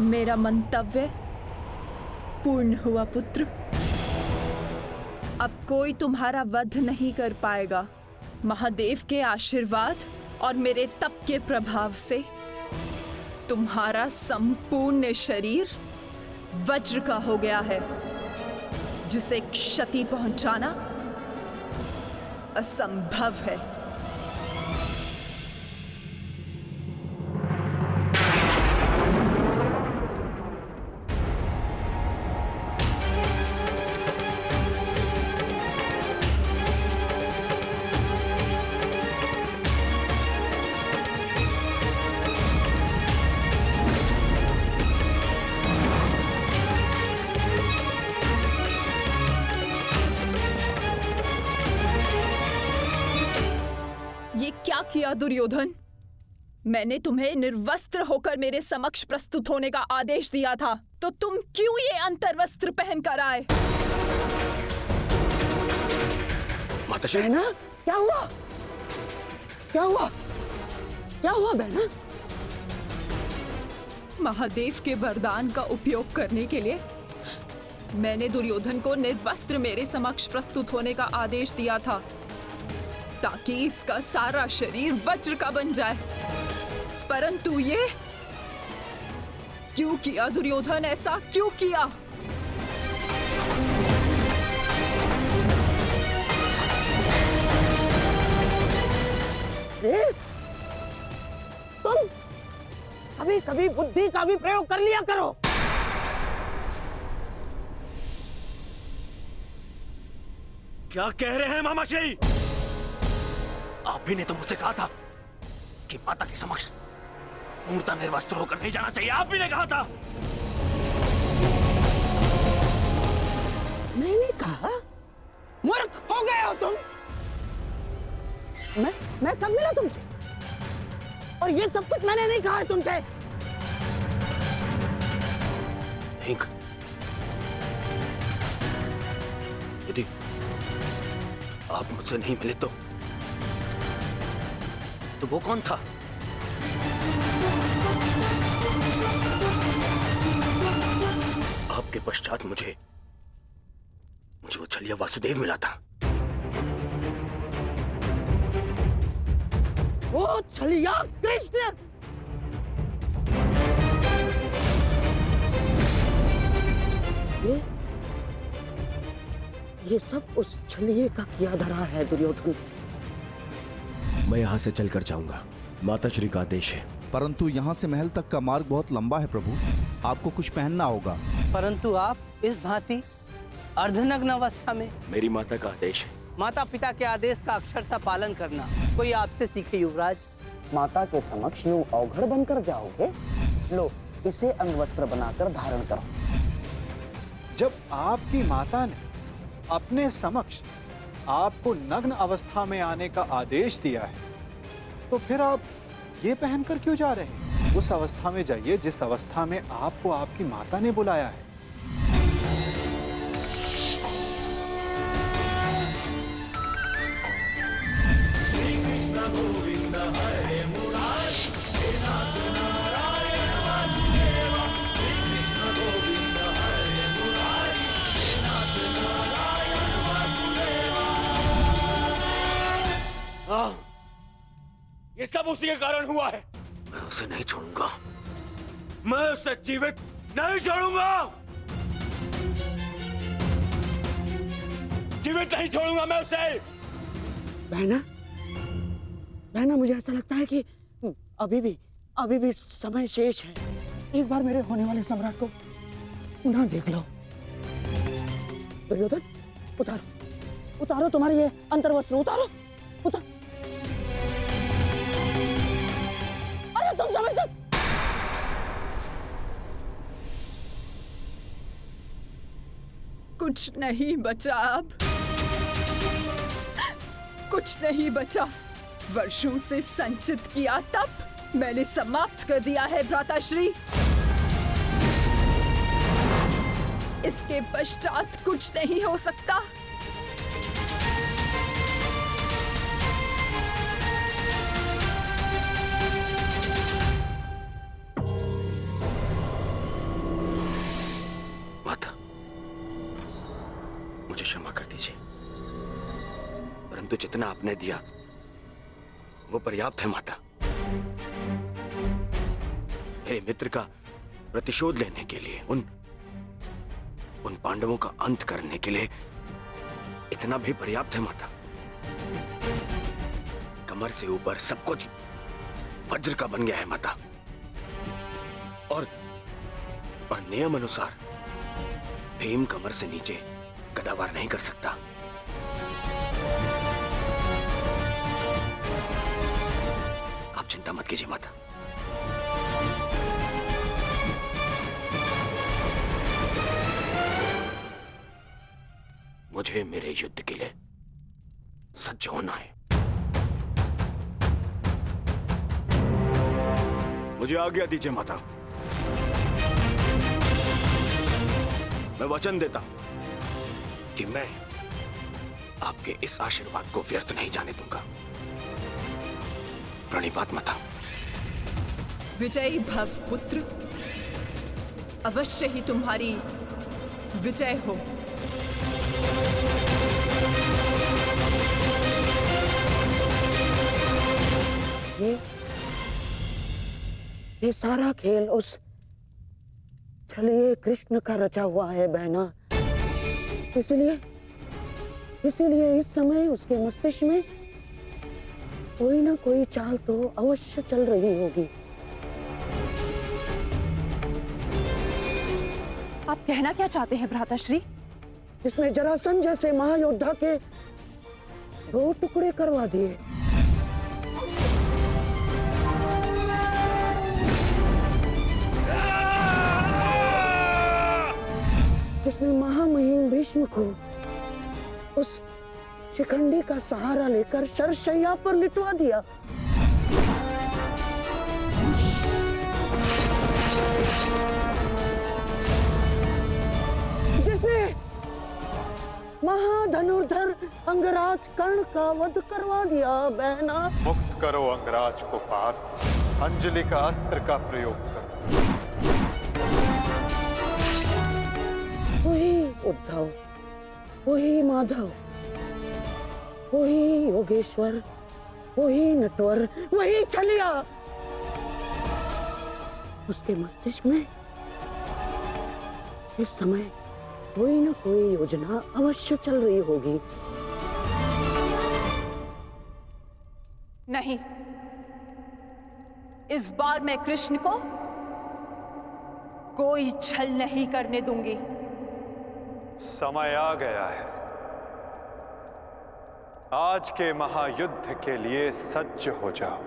मेरा मंतव्य पूर्ण हुआ पुत्र। अब कोई तुम्हारा वध नहीं कर पाएगा। महादेव के आशीर्वाद और मेरे तप के प्रभाव से तुम्हारा संपूर्ण शरीर वज्र का हो गया है, जिसे क्षति पहुंचाना असंभव है। क्या किया दुर्योधन? मैंने तुम्हें निर्वस्त्र होकर मेरे समक्ष प्रस्तुत होने का आदेश दिया था, तो तुम क्यों ये अंतर्वस्त्र पहनकर आए? माताश्री, बहना, क्या हुआ? क्या हुआ? क्या हुआ बहना? महादेव के वरदान का उपयोग करने के लिए मैंने दुर्योधन को निर्वस्त्र मेरे समक्ष प्रस्तुत होने का आदेश दिया था, ताकि इसका सारा शरीर वज्र का बन जाए। परंतु ये क्यों किया दुर्योधन? ऐसा क्यों किया? तुम कभी कभी बुद्धि का भी प्रयोग कर लिया करो। क्या कह रहे हैं मामाश्री? आप ही ने तो मुझसे कहा था कि माता के समक्ष पूर्णतः निर्वस्त्र होकर नहीं जाना चाहिए। आप ही ने कहा था। मैंने कहा? मूर्ख हो गए हो तुम। मैं कब मिला तुमसे? और ये सब कुछ मैंने नहीं कहा है तुमसे। नहीं, यदि आप मुझसे नहीं मिले तो वो कौन था? आपके पश्चात मुझे वो छलिया वासुदेव मिला था। वो छलिया कृष्ण। ये सब उस छलिए का किया धरा है दुर्योधन। मैं यहाँ से चलकर जाऊंगा, माताश्री का आदेश है। परंतु यहाँ से महल तक का मार्ग बहुत लंबा है प्रभु, आपको कुछ पहनना होगा। परंतु आप इस भांति अर्धनग्न अवस्था में। मेरी माता का आदेश है। माता पिता के आदेश का अक्षरशः पालन करना कोई आपसे सीखे युवराज। माता के समक्ष यूं अवघड़ बनकर जाओगे? लो, इसे अंगवस्त्र बनाकर धारण करो। जब आपकी माता ने अपने समक्ष आपको नग्न अवस्था में आने का आदेश दिया है, तो फिर आप ये पहनकर क्यों जा रहे हैं? उस अवस्था में जाइए जिस अवस्था में आपको आपकी माता ने बुलाया है। ये सब उसी के कारण हुआ है। मैं उसे नहीं छोड़ूंगा। मैं उसे जीवित नहीं छोड़ूंगा। जीवित नहीं छोड़ूंगा मैं उसे। बहना, बहना, मुझे ऐसा लगता है कि अभी भी समय शेष है। एक बार मेरे होने वाले सम्राट को पुनः देख लो। दुर्योधन, उतारो तुम्हारी ये अंतर्वस्त्र, उतारो। अरे तुम समझ सकते? कुछ नहीं बचा अब, कुछ नहीं बचा। वर्षों से संचित किया तप मैंने समाप्त कर दिया है भ्राताश्री। इसके पश्चात कुछ नहीं हो सकता। परंतु जितना आपने दिया वो पर्याप्त है माता। मेरे मित्र का प्रतिशोध लेने के लिए, उन पांडवों का अंत करने के लिए इतना भी पर्याप्त है माता। कमर से ऊपर सब कुछ वज्र का बन गया है माता, और नियम अनुसार भीम कमर से नीचे गदावार नहीं कर सकता। आप चिंता मत कीजिए माता। मुझे मेरे युद्ध के लिए सज्ज होना है। मुझे आज्ञा दीजिए माता। मैं वचन देता हूं कि मैं आपके इस आशीर्वाद को व्यर्थ नहीं जाने दूंगा। प्रणिपात माता। विजयी भव पुत्र, अवश्य ही तुम्हारी विजय हो। ये सारा खेल उस छलिए कृष्ण का रचा हुआ है बहना। इसीलिए इस समय उसके मस्तिष्क में कोई ना कोई चाल तो अवश्य चल रही होगी। आप कहना क्या चाहते हैं भ्राताश्री? इसने जरासंध जैसे महायोद्धा के 2 टुकड़े करवा दिए। इसने महामहिम भीष्म को उस शिखंडी का सहारा लेकर शरशैया पर लिटवा दिया। जिसने महाधनुर्धर अंगराज कर्ण का वध करवा दिया बहना। मुक्त करो अंगराज को पार्थ, अंजलि का अस्त्र का प्रयोग करो। वही उद्धव, वही माधव, वही योगेश्वर, वही नटवर, वही छलिया। उसके मस्तिष्क में इस समय कोई न कोई योजना अवश्य चल रही होगी। नहीं, इस बार मैं कृष्ण को कोई छल नहीं करने दूंगी। समय आ गया है। आज के महायुद्ध के लिए सज्ज हो जाओ।